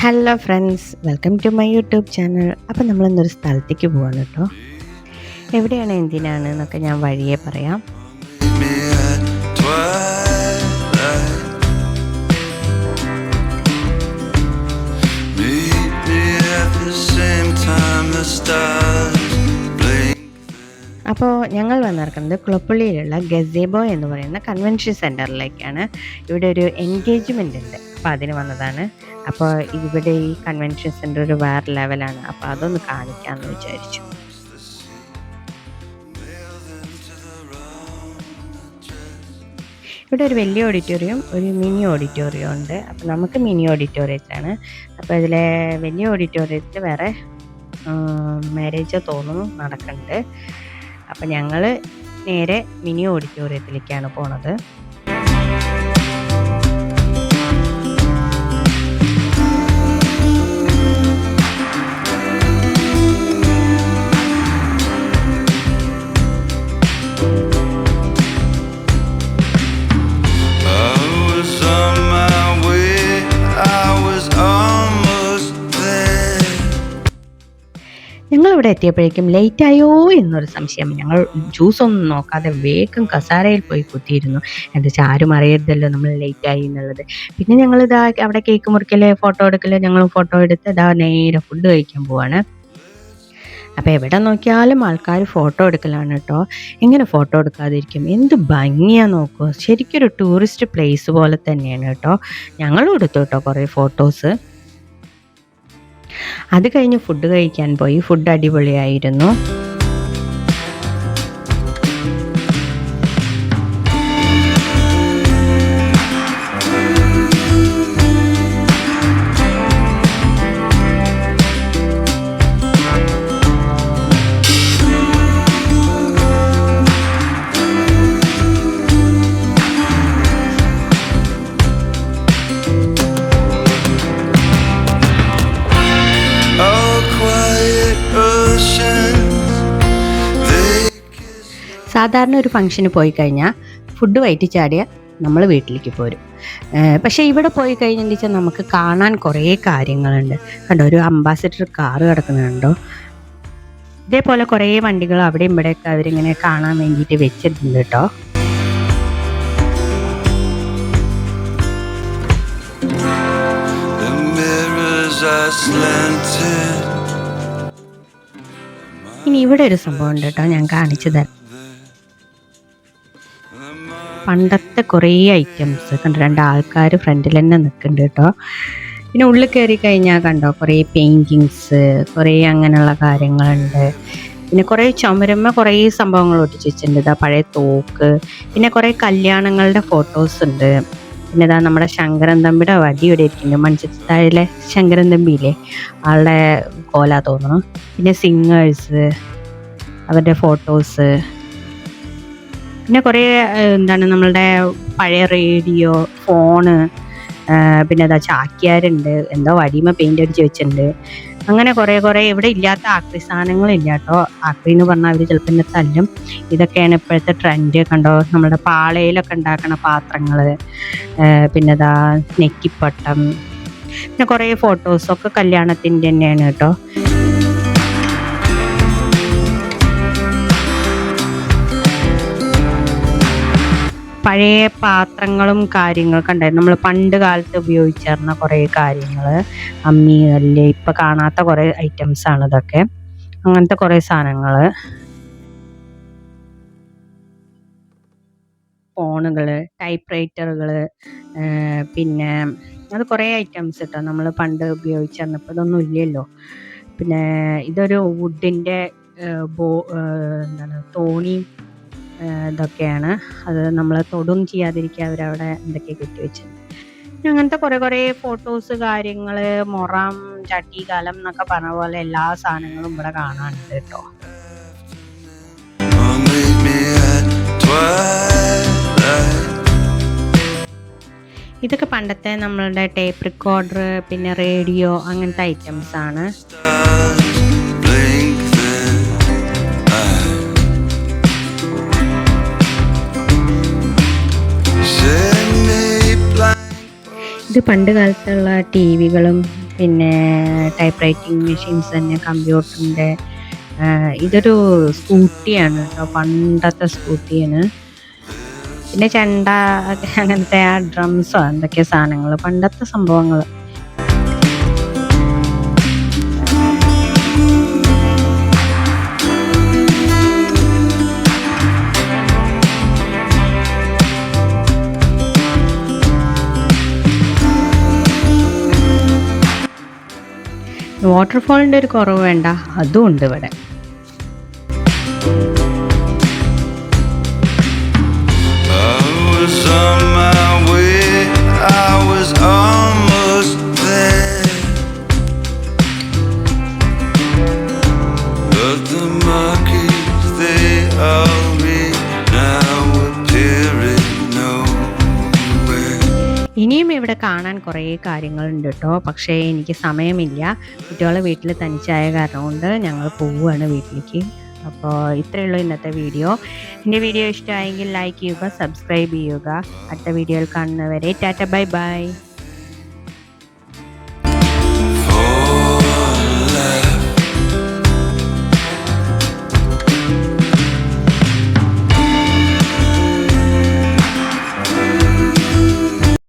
Hello friends, welcome to my YouTube channel. അപ്പം നമ്മളിന്നൊരു സ്ഥലത്തേക്ക് പോവാണ് കേട്ടോ. എവിടെയാണ്, എന്തിനാണ് എന്നൊക്കെ ഞാൻ വഴിയേ പറയാം. അപ്പോൾ ഞങ്ങൾ വന്നിരിക്കുന്നത് കുളപ്പള്ളിയിലുള്ള ഗസേബോ എന്ന് പറയുന്ന കൺവെൻഷൻ സെൻറ്ററിലേക്കാണ്. ഇവിടെ ഒരു എൻഗേജ്മെൻ്റ് ഉണ്ട്, അപ്പോൾ അതിന് വന്നതാണ്. അപ്പോൾ ഇവിടെ ഈ കൺവെൻഷൻ സെൻറ്റർ ഒരു വേറെ ലെവലാണ്, അപ്പോൾ അതൊന്ന് കാണിക്കാമെന്ന് വിചാരിച്ചു. ഇവിടെ ഒരു വലിയ ഓഡിറ്റോറിയം, ഒരു മിനി ഓഡിറ്റോറിയം ഉണ്ട്. അപ്പോൾ നമുക്ക് മിനി ഓഡിറ്റോറിയത്തിലാണ്. അപ്പോൾ ഇതിലെ വലിയ ഓഡിറ്റോറിയത്തിൽ വേറെ മാരേജ് തോന്നുന്നു നടക്കുന്നുണ്ട്. അപ്പം ഞങ്ങൾ നേരെ മിനി ഓഡിറ്റോറിയത്തിലേക്കാണ് പോണത്. ഞങ്ങളിവിടെ എത്തിയപ്പോഴേക്കും ലേറ്റായോ എന്നൊരു സംശയം. ഞങ്ങൾ ജ്യൂസൊന്നും നോക്കാതെ വേഗം കസാരയിൽ പോയി കുത്തിയിരുന്നു. എന്താ വെച്ചാൽ ആരും അറിയരുതല്ലോ നമ്മൾ ലേറ്റായി എന്നുള്ളത്. പിന്നെ ഞങ്ങളിതാ അവിടെ കേക്ക് മുറിക്കല്, ഫോട്ടോ എടുക്കല്, ഞങ്ങളും ഫോട്ടോ എടുത്ത് ഇതാ നേരെ ഫുഡ് കഴിക്കാൻ പോവാണ്. അപ്പോൾ എവിടെ നോക്കിയാലും ആൾക്കാർ ഫോട്ടോ എടുക്കലാണ് കേട്ടോ. എങ്ങനെ ഫോട്ടോ എടുക്കാതിരിക്കും? എന്ത് ഭംഗിയാണ് നോക്കുക. ശരിക്കൊരു ടൂറിസ്റ്റ് പ്ലേസ് പോലെ തന്നെയാണ് കേട്ടോ. ഞങ്ങളും എടുത്തു കേട്ടോ കുറേ ഫോട്ടോസ്. അത് കഴിഞ്ഞ് ഫുഡ് കഴിക്കാൻ പോയി. ഫുഡ് അടിപൊളിയായിരുന്നു. സാധാരണ ഒരു ഫംഗ്ഷന് പോയി കഴിഞ്ഞാൽ ഫുഡ് വയറ്റി ചാടിയ നമ്മൾ വീട്ടിലേക്ക് പോരും. പക്ഷേ ഇവിടെ പോയി കഴിഞ്ഞെന്ന് വെച്ചാൽ നമുക്ക് കാണാൻ കുറേ കാര്യങ്ങളുണ്ട്. കണ്ടോ, ഒരു അംബാസഡർ കാറ് കിടക്കുന്നുണ്ടോ? ഇതേപോലെ കുറേ വണ്ടികൾ അവിടെയും ഇവിടെയൊക്കെ അവരിങ്ങനെ കാണാൻ വേണ്ടിയിട്ട് വെച്ചിട്ടുണ്ട് കേട്ടോ. ഇനി ഇവിടെ ഒരു സംഭവം ഉണ്ട് കേട്ടോ, ഞാൻ കാണിച്ചു തരാം. പണ്ടത്തെ കുറേ ഐറ്റംസ് കണ്ടോ, രണ്ടാൾക്കാർ ഫ്രണ്ടിൽ തന്നെ നിൽക്കുന്നുണ്ട് കേട്ടോ. പിന്നെ ഉള്ളിൽ കയറി കഴിഞ്ഞാൽ കണ്ടോ കുറേ പെയിൻറ്റിങ്സ്, കുറേ അങ്ങനെയുള്ള കാര്യങ്ങളുണ്ട്. പിന്നെ കുറേ ചുമരുമ്മ കുറേ സംഭവങ്ങൾ ഒട്ടിച്ച് വെച്ചിട്ടുണ്ട്. ഇതാ പഴയ തോക്ക്, പിന്നെ കുറേ കല്യാണങ്ങളുടെ ഫോട്ടോസ് ഉണ്ട്. പിന്നെ ഇതാ നമ്മുടെ ശങ്കരൻ തമ്പിയുടെ വടി ഇവിടെ ഇരിക്കുന്നുണ്ട്. മൺചിത്രത്താഴിലെ ശങ്കരൻ തമ്പിയില്ലേ, ആളുടെ കോല തോന്നുന്നു. പിന്നെ സിംഗേഴ്സ്, അവരുടെ ഫോട്ടോസ്, പിന്നെ കുറേ നമ്മളുടെ പഴയ റേഡിയോ, ഫോണ്, പിന്നെ അതാ ചാക്യാരുണ്ട്, എന്തോ വടിമ പെയിൻ്റ് അടിച്ച് വെച്ചിട്ടുണ്ട്. അങ്ങനെ കുറേ ഇവിടെ ഇല്ലാത്ത ആക്രി സാധനങ്ങളില്ല കേട്ടോ. ആക്രി എന്ന് പറഞ്ഞാൽ അവർ ചിലപ്പോൾ എന്നെ തല്ലും. ഇതൊക്കെയാണ് ഇപ്പോഴത്തെ ട്രെൻഡ്. കണ്ടോ, നമ്മുടെ പാളയിലൊക്കെ ഉണ്ടാക്കണ പാത്രങ്ങൾ, പിന്നെ അതാ നെറ്റിപ്പട്ടം, പിന്നെ കുറേ ഫോട്ടോസൊക്കെ കല്യാണത്തിൻ്റെ തന്നെയാണ് കേട്ടോ. പഴയ പാത്രങ്ങളും കാര്യങ്ങളൊക്കെ ഉണ്ടായിരുന്നു. നമ്മൾ പണ്ട് കാലത്ത് ഉപയോഗിച്ചിരുന്ന കുറേ കാര്യങ്ങൾ, അമ്മി, കല്ല്, ഇപ്പം കാണാത്ത കുറേ ഐറ്റംസാണ് ഇതൊക്കെ. അങ്ങനത്തെ കുറേ സാധനങ്ങൾ, ഫോണുകൾ, ടൈപ്പ് റൈറ്ററുകൾ, പിന്നെ അത് കുറേ ഐറ്റംസ് കേട്ടോ നമ്മൾ പണ്ട് ഉപയോഗിച്ചിരുന്ന. ഇപ്പോൾ ഇതൊന്നും ഇല്ലല്ലോ. പിന്നെ ഇതൊരു വുഡിൻ്റെ തോണി, ഇതൊക്കെയാണ്. അത് നമ്മൾ തൊടും ചെയ്യാതിരിക്കുക അവരവിടെ എന്തൊക്കെ കെട്ടി വെച്ചിട്ടുണ്ട്. അങ്ങനത്തെ കുറേ ഫോട്ടോസ്, കാര്യങ്ങൾ, മൊറം, ചട്ടികാലം എന്നൊക്കെ പറഞ്ഞ പോലെ എല്ലാ സാധനങ്ങളും ഇവിടെ കാണാനുണ്ട് കേട്ടോ. ഇതൊക്കെ പണ്ടത്തെ നമ്മളുടെ ടേപ്പ് റെക്കോർഡർ, പിന്നെ റേഡിയോ, അങ്ങനത്തെ ഐറ്റംസ് ആണ്. ഇത് പണ്ട് കാലത്തുള്ള ടി വികളും പിന്നെ ടൈപ്പ് റൈറ്റിംഗ് മെഷീൻസ് തന്നെ കമ്പ്യൂട്ടറിൻ്റെ ഇതൊരു സ്കൂട്ടിയാണ് കേട്ടോ, പണ്ടത്തെ സ്കൂട്ടിയാണ്. പിന്നെ ചെണ്ട അങ്ങനത്തെ ആ ഡ്രംസോ എന്തൊക്കെ സാധനങ്ങൾ, പണ്ടത്തെ സംഭവങ്ങൾ. വാട്ടർഫോളിൻ്റെ ഒരു കുറവ് വേണ്ട, അതും ഉണ്ട് ഇവിടെ. ഇനിയും ഇവിടെ കാണാൻ കുറേ കാര്യങ്ങളുണ്ട് കേട്ടോ, പക്ഷേ എനിക്ക് സമയമില്ല. കുട്ടികളെ വീട്ടിൽ തനിച്ചായ കാരണം കൊണ്ട് ഞങ്ങൾ പോവുകയാണ് വീട്ടിലേക്ക്. അപ്പോൾ ഇത്രയേ ഉള്ളൂ ഇന്നത്തെ വീഡിയോ. എൻ്റെ വീഡിയോ ഇഷ്ടമായെങ്കിൽ ലൈക്ക് ചെയ്യുക, സബ്സ്ക്രൈബ് ചെയ്യുക. അടുത്ത വീഡിയോയിൽ കാണുന്നവരെ ടാറ്റ ബൈ ബൈ.